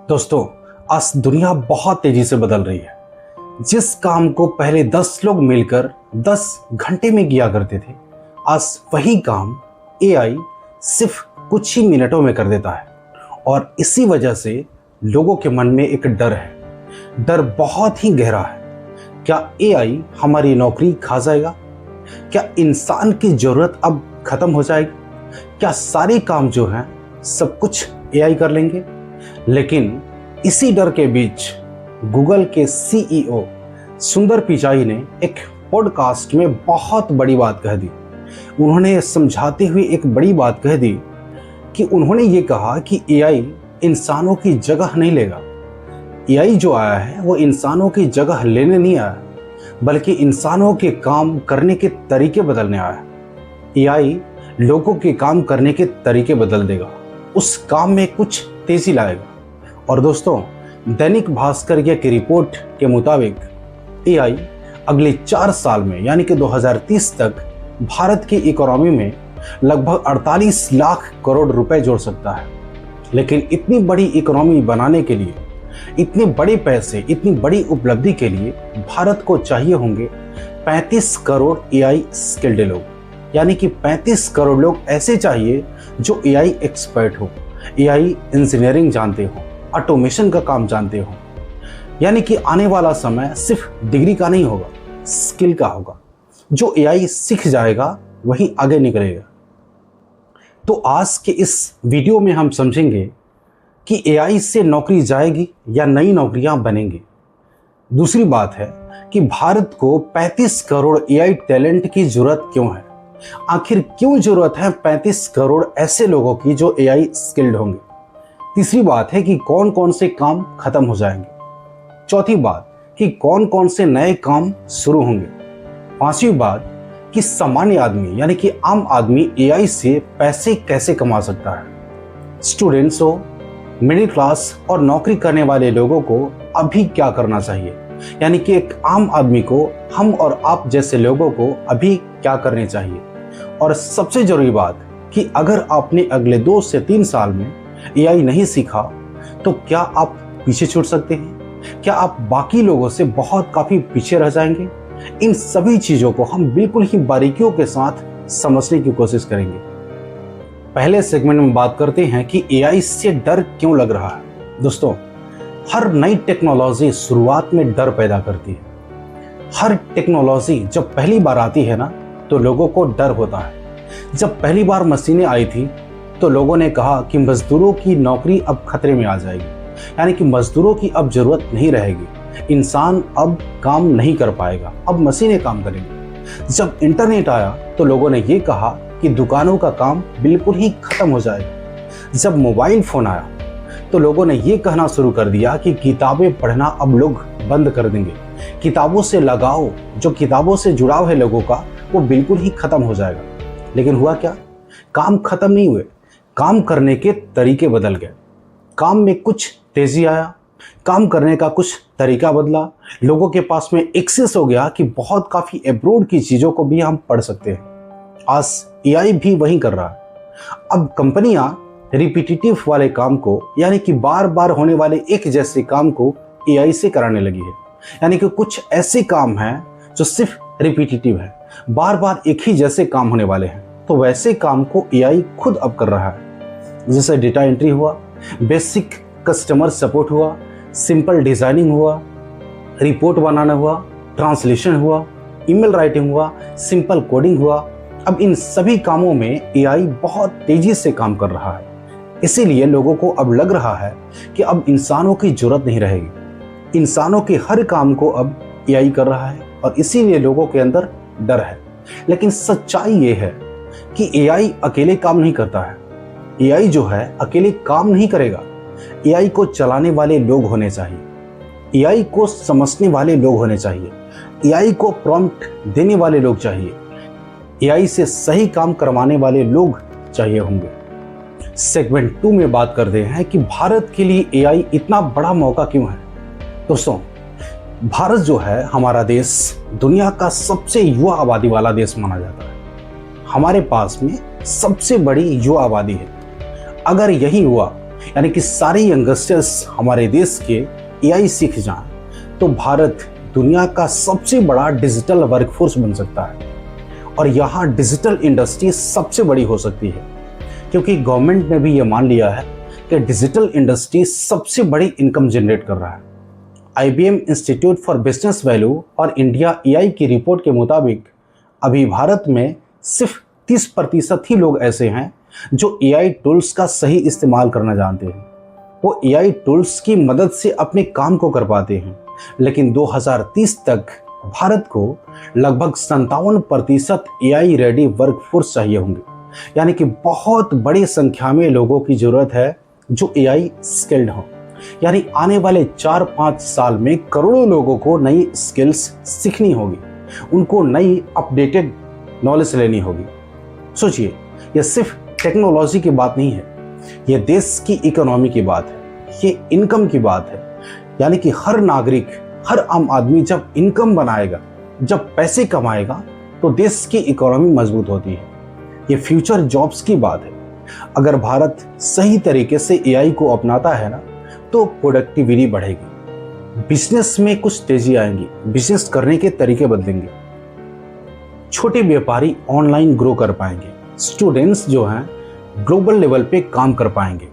दोस्तों, आज दुनिया बहुत तेजी से बदल रही है। जिस काम को पहले 10 लोग मिलकर 10 घंटे में किया करते थे, आज वही काम एआई सिर्फ कुछ ही मिनटों में कर देता है। और इसी वजह से लोगों के मन में एक डर है। डर बहुत ही गहरा है। क्या एआई हमारी नौकरी खा जाएगा? क्या इंसान की जरूरत अब खत्म हो जाएगी? क्या सारे काम जो हैं सब कुछ एआई कर लेंगे? लेकिन इसी डर के बीच गूगल के सीईओ सुंदर पिचाई ने एक पॉडकास्ट में बहुत बड़ी बात कह दी। उन्होंने समझाते हुए एक बड़ी बात कह दी कि उन्होंने ये कहा कि एआई इंसानों की जगह नहीं लेगा। एआई जो आया है वो इंसानों की जगह लेने नहीं आया, बल्कि इंसानों के काम करने के तरीके बदलने आया है। एआई लोगों के काम करने के तरीके बदल देगा, उस काम में कुछ तेजी लाएगा। और दोस्तों, दैनिक भास्कर की रिपोर्ट के मुताबिक एआई अगले 4 साल में यानी कि 2030 तक भारत की इकोनॉमी में लगभग 48 लाख करोड़ रुपए जोड़ सकता है। लेकिन इतनी बड़ी इकोनॉमी बनाने के लिए, इतने बड़े पैसे, इतनी बड़ी उपलब्धि के लिए भारत को चाहिए होंगे 35 करोड़ एआई स्किल्ड लोग। यानी कि 35 करोड़ लोग ऐसे चाहिए जो एआई एक्सपर्ट हो, एआई इंजीनियरिंग जानते हो, ऑटोमेशन का काम जानते हो। यानी कि आने वाला समय सिर्फ डिग्री का नहीं होगा, स्किल का होगा। जो एआई सीख जाएगा वही आगे निकलेगा। तो आज के इस वीडियो में हम समझेंगे कि एआई से नौकरी जाएगी या नई नौकरियां बनेंगी। दूसरी बात है कि भारत को 35 करोड़ एआई टैलेंट की जरूरत क्यों है। आखिर क्यों जरूरत है 35 करोड़ ऐसे लोगों की जो एआई स्किल्ड होंगे। तीसरी बात है कि कौन कौन से काम खत्म हो जाएंगे। चौथी बात कि कौन कौन से नए काम शुरू होंगे। पांचवी बात कि सामान्य आदमी यानी कि आम आदमी एआई से पैसे कैसे कमा सकता है। स्टूडेंट्स हो, मिडिल क्लास और नौकरी करने वाले लोगों को अभी क्या करना चाहिए, यानी कि एक आम आदमी को, हम और आप जैसे लोगों को अभी क्या करने चाहिए। और सबसे जरूरी बात कि अगर आपने अगले 2 से 3 साल में एआई नहीं सीखा तो क्या आप पीछे छूट सकते हैं? क्या आप बाकी लोगों से बहुत काफी पीछे रह जाएंगे? इन सभी चीजों को हम बिल्कुल ही बारीकियों के साथ समझने की कोशिश करेंगे। पहले सेगमेंट में बात करते हैं कि एआई से डर क्यों लग रहा है। दोस्तों, हर नई टेक्नोलॉजी शुरुआत में डर पैदा करती है। हर टेक्नोलॉजी जब पहली बार आती है ना, तो लोगों को डर होता है। जब पहली बार मशीनें आई थी तो लोगों ने कहा कि मजदूरों की नौकरी अब खतरे में आ जाएगी, यानी कि मजदूरों की अब जरूरत नहीं रहेगी, इंसान अब काम नहीं कर पाएगा, अब मशीनें काम करेंगी। जब इंटरनेट आया तो लोगों ने ये कहा कि दुकानों का काम बिल्कुल ही खत्म हो जाएगा। जब मोबाइल फोन आया तो लोगों ने ये कहना शुरू कर दिया कि किताबें पढ़ना अब लोग बंद कर देंगे, किताबों से लगाव, जो किताबों से जुड़ाव है लोगों का, वो बिल्कुल ही खत्म हो जाएगा। लेकिन हुआ क्या? काम खत्म नहीं हुए, काम करने के तरीके बदल गए। काम में कुछ तेजी आया, काम करने का कुछ तरीका बदला, लोगों के पास में एक्सेस हो गया कि बहुत काफी अब्रॉड की चीजों को भी हम पढ़ सकते हैं। आज एआई भी वही कर रहा है। अब कंपनियां रिपीटिटिव वाले काम को, यानी कि बार बार होने वाले एक जैसे काम को एआई से कराने लगी है। यानी कि कुछ ऐसे काम हैं जो सिर्फ रिपीटिटिव है, बार बार एक ही जैसे काम होने वाले हैं, तो वैसे काम को एआई खुद अब कर रहा है। जैसे डेटा एंट्री हुआ, बेसिक कस्टमर सपोर्ट हुआ, सिंपल डिजाइनिंग हुआ, रिपोर्ट बनाना हुआ, ट्रांसलेशन हुआ, ईमेल राइटिंग हुआ, सिंपल कोडिंग हुआ। अब इन सभी कामों में एआई बहुत तेजी से काम कर रहा है। इसीलिए लोगों को अब लग रहा है कि अब इंसानों की जरूरत नहीं रहेगी, इंसानों के हर काम को अब एआई कर रहा है, और इसीलिए लोगों के अंदर डर है। लेकिन सच्चाई ये है कि एआई अकेले काम नहीं करता है। एआई जो है अकेले काम नहीं करेगा। एआई को चलाने वाले लोग होने चाहिए, एआई को समझने वाले लोग होने चाहिए, एआई को प्रॉम्प्ट देने वाले लोग चाहिए, एआई से सही काम करवाने वाले लोग चाहिए होंगे। सेगमेंट 2 में बात करते हैं कि भारत के लिए एआई इतना बड़ा मौका क्यों है। दोस्तों, भारत जो है, हमारा देश दुनिया का सबसे युवा आबादी वाला देश माना जाता है। हमारे पास में सबसे बड़ी युवा आबादी है। अगर यही हुआ यानी कि सारे यंगस्टर्स हमारे देश के एआई सीख जाएं तो भारत दुनिया का सबसे बड़ा डिजिटल वर्कफोर्स बन सकता है और यहाँ डिजिटल इंडस्ट्री सबसे बड़ी हो सकती है, क्योंकि गवर्नमेंट ने भी ये मान लिया है कि डिजिटल इंडस्ट्री सबसे बड़ी इनकम जनरेट कर रहा है। IBM institute for business value और इंडिया एआई की रिपोर्ट के मुताबिक अभी भारत में सिर्फ 30% ही लोग ऐसे हैं जो एआई टूल्स का सही इस्तेमाल करना जानते हैं। वो एआई टूल्स की मदद से अपने काम को कर पाते हैं, लेकिन 2030 तक भारत को लगभग 57% एआई रेडी वर्कफोर्स चाहिए होंगे, यानी कि बहुत बड़ी संख्या में लोगों की जरूरत है जो एआई स्किल्ड हो। यानी आने वाले 4-5 साल में करोड़ों लोगों को नई स्किल्स सीखनी होगी, उनको नई अपडेटेड नॉलेज लेनी होगी। सोचिए, यह सिर्फ टेक्नोलॉजी की बात नहीं है, यह देश की इकोनॉमी की बात है, ये इनकम की बात है। यानी कि हर नागरिक, हर आम आदमी जब इनकम बनाएगा, जब पैसे कमाएगा, तो देश की इकोनॉमी मजबूत होती है। ये फ्यूचर जॉब्स की बात है। अगर भारत सही तरीके से एआई को अपनाता है ना, तो प्रोडक्टिविटी बढ़ेगी, बिजनेस में कुछ तेजी आएंगी, बिजनेस करने के तरीके बदलेंगे, छोटे व्यापारी ऑनलाइन ग्रो कर पाएंगे, स्टूडेंट्स जो हैं ग्लोबल लेवल पे काम कर पाएंगे,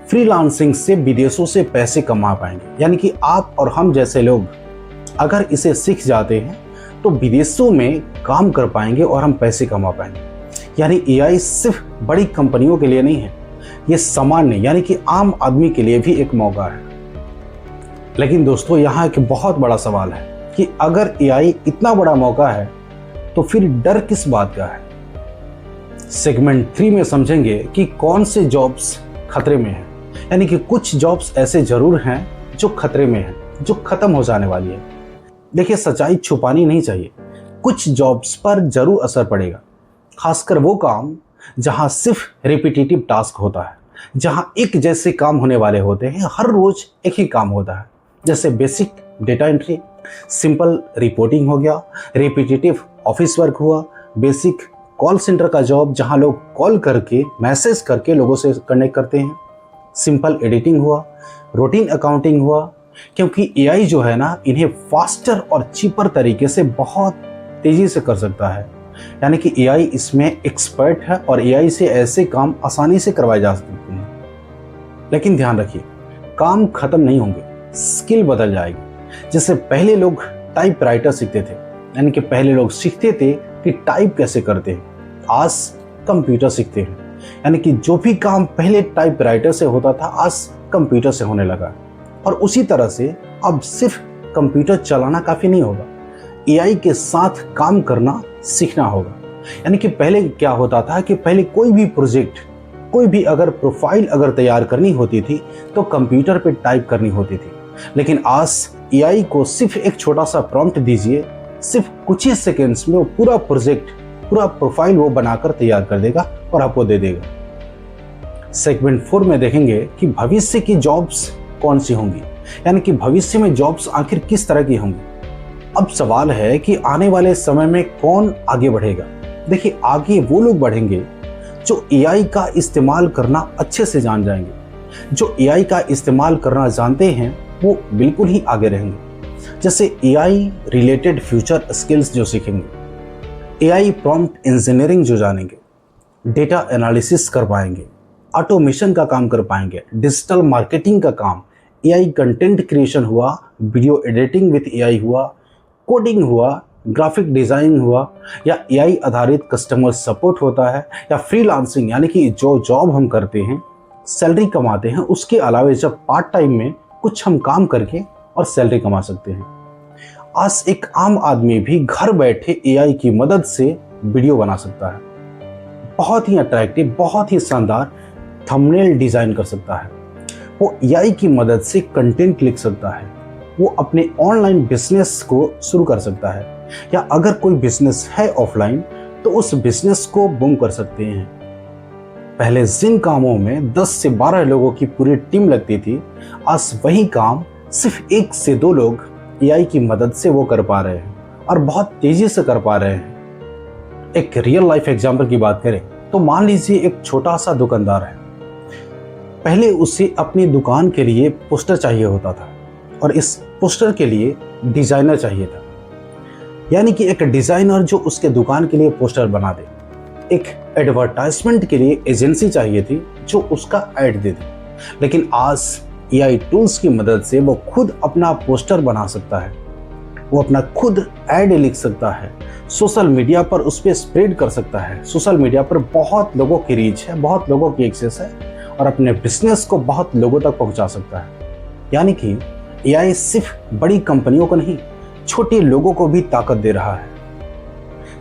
फ्रीलांसिंग से विदेशों से पैसे कमा पाएंगे। यानी कि आप और हम जैसे लोग अगर इसे सीख जाते हैं तो विदेशों में काम कर पाएंगे और हम पैसे कमा पाएंगे। यानी एआई सिर्फ बड़ी कंपनियों के लिए नहीं है, ये सामान्य यानी कि आम आदमी के लिए भी एक मौका है। लेकिन दोस्तों, यहाँ एक बहुत बड़ा सवाल है कि अगर एआई इतना बड़ा मौका है तो फिर डर किस बात का है। सेगमेंट 3 में समझेंगे कि कौन से जॉब्स खतरे में हैं। यानी कि कुछ जॉब्स ऐसे जरूर हैं जो खतरे में हैं, जो खत्म हो जाने वाली है। देखिए, सच्चाई छुपानी नहीं चाहिए, कुछ जॉब्स पर जरूर असर पड़ेगा, खासकर वो काम जहां सिर्फ रिपीटेटिव टास्क होता है, जहां एक जैसे काम होने वाले होते हैं, हर रोज एक ही काम होता है, जैसे basic data entry, simple reporting हो गया, रिपीटेटिव ऑफिस वर्क हुआ, बेसिक कॉल सेंटर का जॉब जहां लोग कॉल करके मैसेज करके लोगों से कनेक्ट करते हैं, सिंपल एडिटिंग हुआ, रूटीन अकाउंटिंग हुआ। क्योंकि एआई जो है ना, इन्हें फास्टर और चीपर तरीके से बहुत तेजी से कर सकता है। यानी कि एआई इसमें एक्सपर्ट है और एआई से ऐसे काम आसानी से करवाए जा सकते हैं। लेकिन ध्यान रखिए, काम खत्म नहीं होंगे, स्किल बदल जाएगी। जैसे पहले लोग टाइपराइटर सीखते थे, यानी कि पहले लोग सीखते थे कि टाइप कैसे करते हैं, आज कंप्यूटर सीखते हैं। यानी कि जो भी काम पहले टाइपराइटर से होता था, आज कंप्यूटर से होने लगा। और उसी तरह से अब सिर्फ कंप्यूटर चलाना काफी नहीं होगा, एआई के साथ काम करना सीखना होगा। यानी कि पहले क्या होता था कि पहले कोई भी प्रोजेक्ट, कोई भी अगर प्रोफाइल अगर तैयार करनी होती थी तो कंप्यूटर पे टाइप करनी होती थी। लेकिन आज एआई को सिर्फ एक छोटा सा प्रॉम्प्ट दीजिए, सिर्फ कुछ ही सेकेंड्स में वो पूरा प्रोजेक्ट, पूरा प्रोफाइल वो बनाकर तैयार कर देगा और आपको दे देगा। सेगमेंट 4 में देखेंगे कि भविष्य की जॉब्स कौन सी होंगी, यानी कि भविष्य में जॉब्स आखिर किस तरह की होंगी। अब सवाल है कि आने वाले समय में कौन आगे बढ़ेगा। देखिए, आगे वो लोग बढ़ेंगे जो एआई का इस्तेमाल करना अच्छे से जान जाएंगे। जो एआई का इस्तेमाल करना जानते हैं वो बिल्कुल ही आगे रहेंगे। जैसे एआई रिलेटेड फ्यूचर स्किल्स जो सीखेंगे, एआई प्रॉम्प्ट इंजीनियरिंग जो जानेंगे, डेटा एनालिसिस कर पाएंगे, ऑटोमेशन का काम कर पाएंगे, डिजिटल मार्केटिंग का काम, एआई कंटेंट क्रिएशन हुआ, वीडियो एडिटिंग विथ एआई हुआ, कोडिंग हुआ, ग्राफिक डिज़ाइन हुआ, या एआई आधारित कस्टमर सपोर्ट होता है, या फ्रीलांसिंग यानी कि जो जॉब हम करते हैं, सैलरी कमाते हैं, उसके अलावा जब पार्ट टाइम में कुछ हम काम करके और सैलरी कमा सकते हैं। आज एक आम आदमी भी घर बैठे एआई की मदद से वीडियो बना सकता है, बहुत ही अट्रैक्टिव, बहुत ही शानदार थंबनेल डिज़ाइन कर सकता है। वो एआई की मदद से कंटेंट लिख सकता है, वो अपने ऑनलाइन बिजनेस को शुरू कर सकता है, या अगर कोई बिजनेस है ऑफलाइन तो उस बिजनेस को बूम कर सकते हैं। पहले जिन कामों में 10 से 12 लोगों की पूरी टीम लगती थी, आज वही काम सिर्फ 1 से 2 लोग एआई की मदद से वो कर पा रहे हैं और बहुत तेजी से कर पा रहे हैं। एक रियल लाइफ एग्जाम्पल की बात करें तो मान लीजिए एक छोटा सा दुकानदार है, पहले उसे अपनी दुकान के लिए पोस्टर चाहिए होता था और इस पोस्टर के लिए डिजाइनर चाहिए था, यानी कि एक डिजाइनर जो उसके दुकान के लिए पोस्टर बना दे। एक एडवर्टाइजमेंट के लिए एजेंसी चाहिए थी जो उसका ऐड दे दे। लेकिन आज एआई टूल्स की मदद से वो खुद अपना पोस्टर बना सकता है, वो अपना खुद ऐड लिख सकता है, सोशल मीडिया पर उस पर स्प्रेड कर सकता है। सोशल मीडिया पर बहुत लोगों की रीच है, बहुत लोगों की एक्सेस है और अपने बिजनेस को बहुत लोगों तक पहुंचा सकता है। यानी कि एआई सिर्फ बड़ी कंपनियों को नहीं, छोटे लोगों को भी ताकत दे रहा है।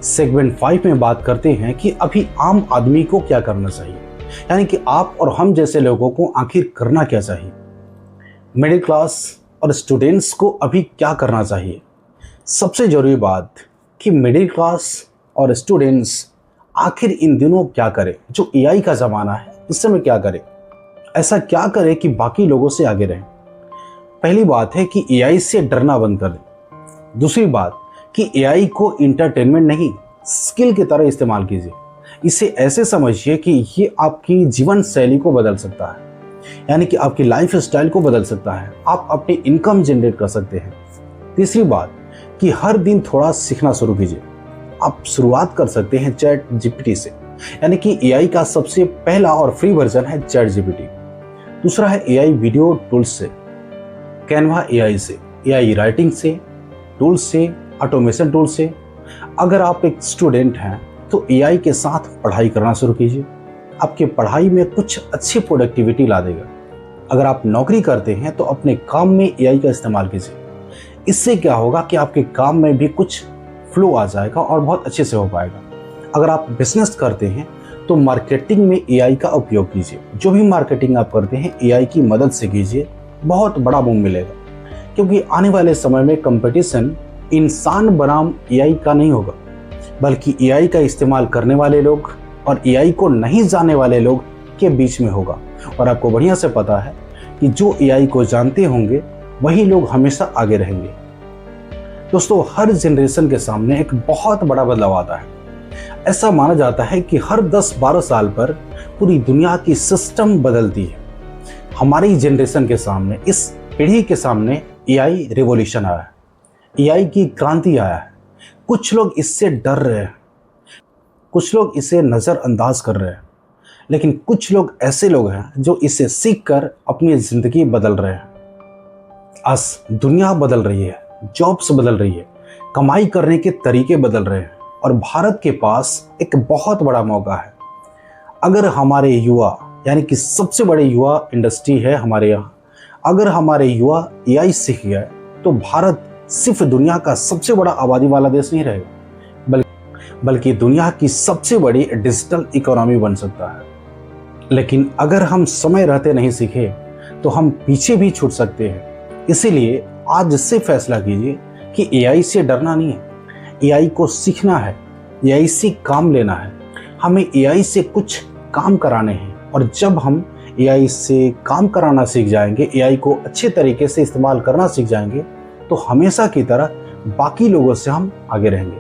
सेगमेंट 5 में बात करते हैं कि अभी आम आदमी को क्या करना चाहिए, यानी कि आप और हम जैसे लोगों को आखिर करना क्या चाहिए। मिडिल क्लास और स्टूडेंट्स को अभी क्या करना चाहिए। सबसे जरूरी बात कि मिडिल क्लास और स्टूडेंट्स आखिर इन दिनों क्या करें, जो एआई का ज़माना है इस समय क्या करें, ऐसा क्या करें कि बाकी लोगों से आगे रहें। पहली बात है कि एआई से डरना बंद कर दें। दूसरी बात कि एआई को इंटरटेनमेंट नहीं, स्किल की तरह इस्तेमाल कीजिए। इसे ऐसे समझिए कि ये आपकी जीवन शैली को बदल सकता है, यानी कि आपकी लाइफ स्टाइल को बदल सकता है, आप अपनी इनकम जनरेट कर सकते हैं। तीसरी बात कि हर दिन थोड़ा सीखना शुरू कीजिए। आप शुरुआत कर सकते हैं चैट जीपीटी से, यानी कि एआई का सबसे पहला और फ्री वर्जन है चैट जीपीटी। दूसरा है एआई वीडियो टूल्स से, कैनवा एआई से, एआई राइटिंग से टूल्स से, ऑटोमेशन टूल से। अगर आप एक स्टूडेंट हैं तो एआई के साथ पढ़ाई करना शुरू कीजिए, आपके पढ़ाई में कुछ अच्छी प्रोडक्टिविटी ला देगा। अगर आप नौकरी करते हैं तो अपने काम में एआई का इस्तेमाल कीजिए। इससे क्या होगा कि आपके काम में भी कुछ फ्लो आ जाएगा और बहुत अच्छे से हो पाएगा। अगर आप बिजनेस करते हैं तो मार्केटिंग में एआई का उपयोग कीजिए। जो भी मार्केटिंग आप करते हैं एआई की मदद से कीजिए, बहुत बड़ा बूम मिलेगा। क्योंकि आने वाले समय में कंपटीशन इंसान बनाम एआई का नहीं होगा, बल्कि एआई का इस्तेमाल करने वाले लोग और एआई को नहीं जानने वाले लोग के बीच में होगा। और आपको बढ़िया से पता है कि जो एआई को जानते होंगे वही लोग हमेशा आगे रहेंगे। दोस्तों, हर जनरेशन के सामने एक बहुत बड़ा बदलाव आता है। ऐसा माना जाता है कि हर 10-12 साल पर पूरी दुनिया की सिस्टम बदलती है। हमारी जनरेशन के सामने, इस पीढ़ी के सामने एआई रिवॉल्यूशन आया है, एआई की क्रांति आया है। कुछ लोग इससे डर रहे हैं, कुछ लोग इसे नज़रअंदाज कर रहे हैं, लेकिन कुछ लोग ऐसे लोग हैं जो इसे सीखकर अपनी ज़िंदगी बदल रहे हैं। आज दुनिया बदल रही है, जॉब्स बदल रही है, कमाई करने के तरीके बदल रहे हैं और भारत के पास एक बहुत बड़ा मौका है। अगर हमारे युवा, यानी कि सबसे बड़े युवा इंडस्ट्री है हमारे यहाँ, अगर हमारे युवा एआई सीख गए तो भारत सिर्फ दुनिया का सबसे बड़ा आबादी वाला देश नहीं रहेगा, बल्कि दुनिया की सबसे बड़ी डिजिटल इकोनॉमी बन सकता है। लेकिन अगर हम समय रहते नहीं सीखे तो हम पीछे भी छूट सकते हैं। इसीलिए आज से फैसला कीजिए कि एआई से डरना नहीं है, एआई को सीखना है, एआई से काम लेना है। हमें एआई से कुछ काम कराने हैं और जब हम एआई से काम कराना सीख जाएंगे, एआई को अच्छे तरीके से इस्तेमाल करना सीख जाएंगे, तो हमेशा की तरह बाकी लोगों से हम आगे रहेंगे।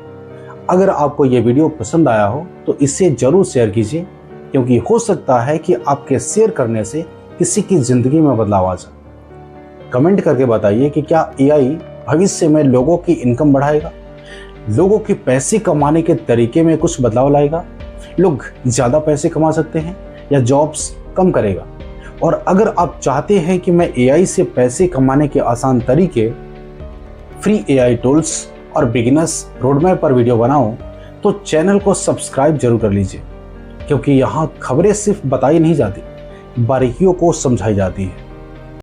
अगर आपको ये वीडियो पसंद आया हो तो इसे ज़रूर शेयर कीजिए, क्योंकि हो सकता है कि आपके शेयर करने से किसी की ज़िंदगी में बदलाव आ जाए। कमेंट करके बताइए कि क्या एआई भविष्य में लोगों की इनकम बढ़ाएगा, लोगों के पैसे कमाने के तरीके में कुछ बदलाव लाएगा, लोग ज़्यादा पैसे कमा सकते हैं या जॉब्स कम करेगा। और अगर आप चाहते हैं कि मैं एआई से पैसे कमाने के आसान तरीके, फ्री एआई टूल्स और बिगिनर्स रोडमैप पर वीडियो बनाऊं, तो चैनल को सब्सक्राइब जरूर कर लीजिए, क्योंकि यहाँ खबरें सिर्फ बताई नहीं जाती, बारीकियों को समझाई जाती है।